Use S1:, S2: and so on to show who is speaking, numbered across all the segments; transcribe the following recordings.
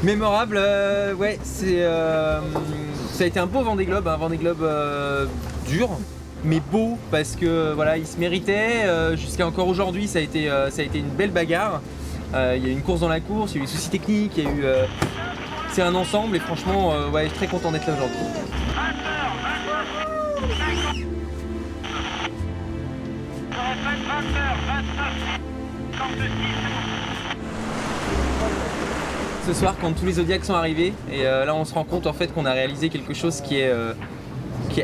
S1: Mémorable, ouais, ça a été un beau Vendée Globe, un Vendée Globe dur, mais beau parce que voilà, il se méritait. Jusqu'à encore aujourd'hui, ça a été une belle bagarre. Il y a eu une course dans la course, il y a eu des soucis techniques, il y a eu. C'est un ensemble et franchement, ouais, je suis très content d'être là aujourd'hui. Ce soir, quand tous les Zodiacs sont arrivés, et là on se rend compte en fait qu'on a réalisé quelque chose qui est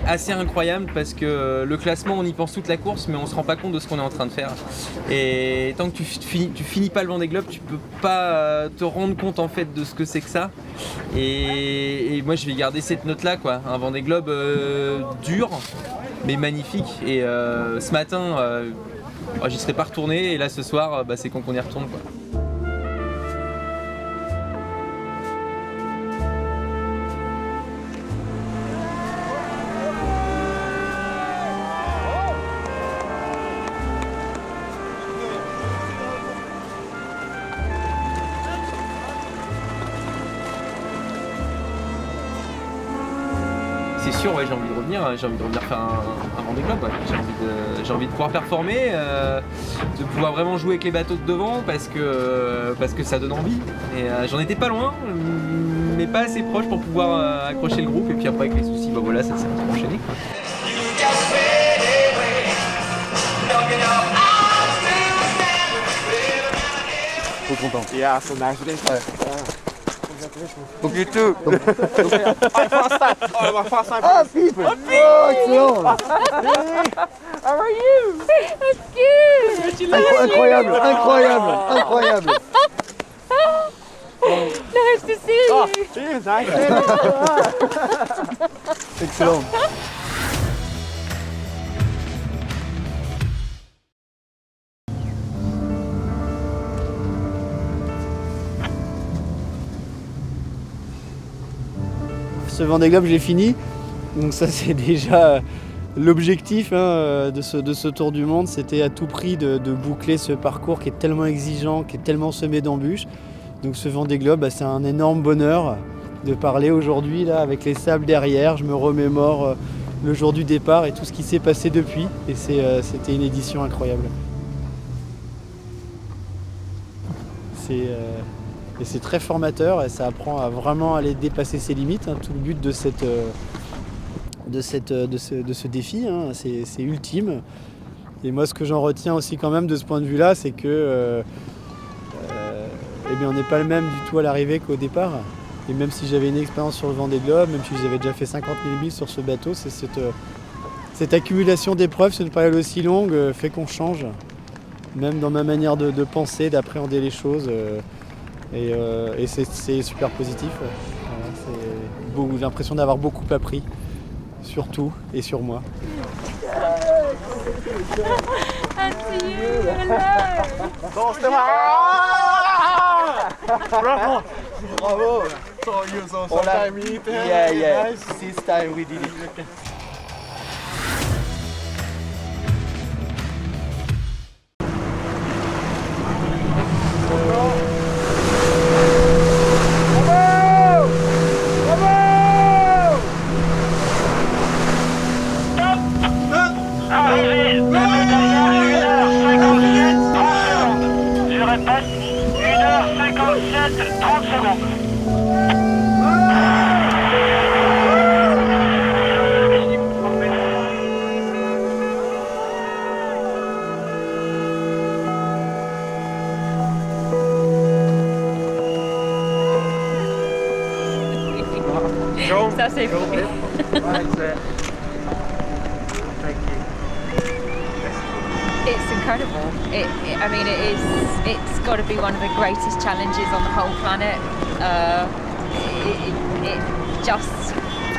S1: assez incroyable parce que le classement on y pense toute la course mais on se rend pas compte de ce qu'on est en train de faire. Et tant que tu finis pas le Vendée Globe, tu peux pas te rendre compte en fait de ce que c'est que ça. Et moi je vais garder cette note là quoi, un Vendée Globe dur mais magnifique. Et ce matin j'y serais pas retourné et là ce soir c'est qu'on y retourne quoi. C'est sûr, ouais, j'ai envie de revenir faire un Vendée Globe. Ouais. J'ai envie de pouvoir performer, de pouvoir vraiment jouer avec les bateaux de devant parce que ça donne envie. Et j'en étais pas loin, mais pas assez proche pour pouvoir accrocher le groupe. Et puis après avec les soucis, voilà, ça s'est enchaîné.
S2: Trop content.
S3: Yeah, so nice day.
S2: Donc you too.
S3: My first time. Oh, my first time.
S2: Ah, Pipe. Oh, excellent.
S3: How are you?
S4: That's cute.
S2: Incroyable, incroyable, incroyable.
S4: Nice to see
S3: Oh,
S4: you.
S3: cheers, nice day.
S2: Excellent. Ce Vendée Globe, je l'ai fini. Donc ça, c'est déjà l'objectif de ce tour du monde. C'était à tout prix de boucler ce parcours qui est tellement exigeant, qui est tellement semé d'embûches. Donc ce Vendée Globe, c'est un énorme bonheur de parler aujourd'hui là avec les sables derrière. Je me remémore le jour du départ et tout ce qui s'est passé depuis. Et c'était une édition incroyable. Et c'est très formateur et ça apprend à vraiment aller dépasser ses limites. Tout le but de ce défi, c'est ultime. Et moi, ce que j'en retiens aussi quand même de ce point de vue-là, c'est que on n'est pas le même du tout à l'arrivée qu'au départ. Et même si j'avais une expérience sur le Vendée Globe, même si j'avais déjà fait 50 000 milles sur ce bateau, c'est cette accumulation d'épreuves sur une période aussi longue fait qu'on change. Même dans ma manière de penser, d'appréhender les choses. Et c'est super positif. Voilà, j'ai l'impression d'avoir beaucoup appris, sur tout et sur moi.
S4: And to you, hello.
S3: Bon, Stéphane. Bravo.
S2: Bravo!
S3: So you sometime meet.
S2: Yeah.
S3: Nice.
S2: This time we did it.
S5: Arrivée, le derrière 1h57, 30 secondes. Je répète, 1h57, 30 secondes.
S4: Ça c'est fou. It's incredible. I mean, it's got to be one of the greatest challenges on the whole planet.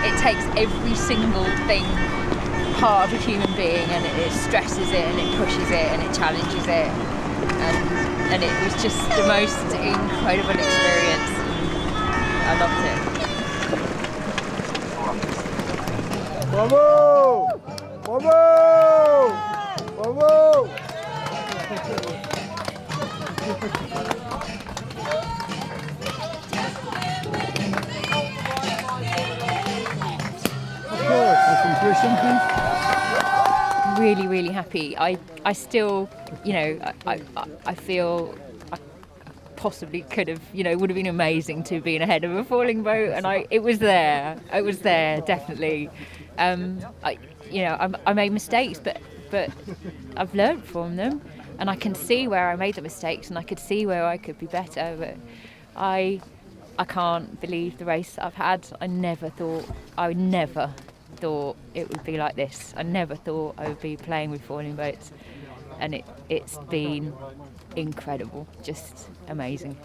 S4: It takes every single thing, part of a human being, and it stresses it and it pushes it and it challenges it. And it was just the most incredible experience. I loved it.
S3: Bravo! Bravo! Bravo!
S4: Really, really happy. I still, I feel I possibly could have, would have been amazing to have been ahead of a falling boat, and it was there, definitely. I made mistakes, but I've learned from them, and I can see where I made the mistakes, and I could see where I could be better. But I can't believe the race that I've had. I never thought it would be like this. I never thought I would be playing with falling boats, and it's been incredible, just amazing.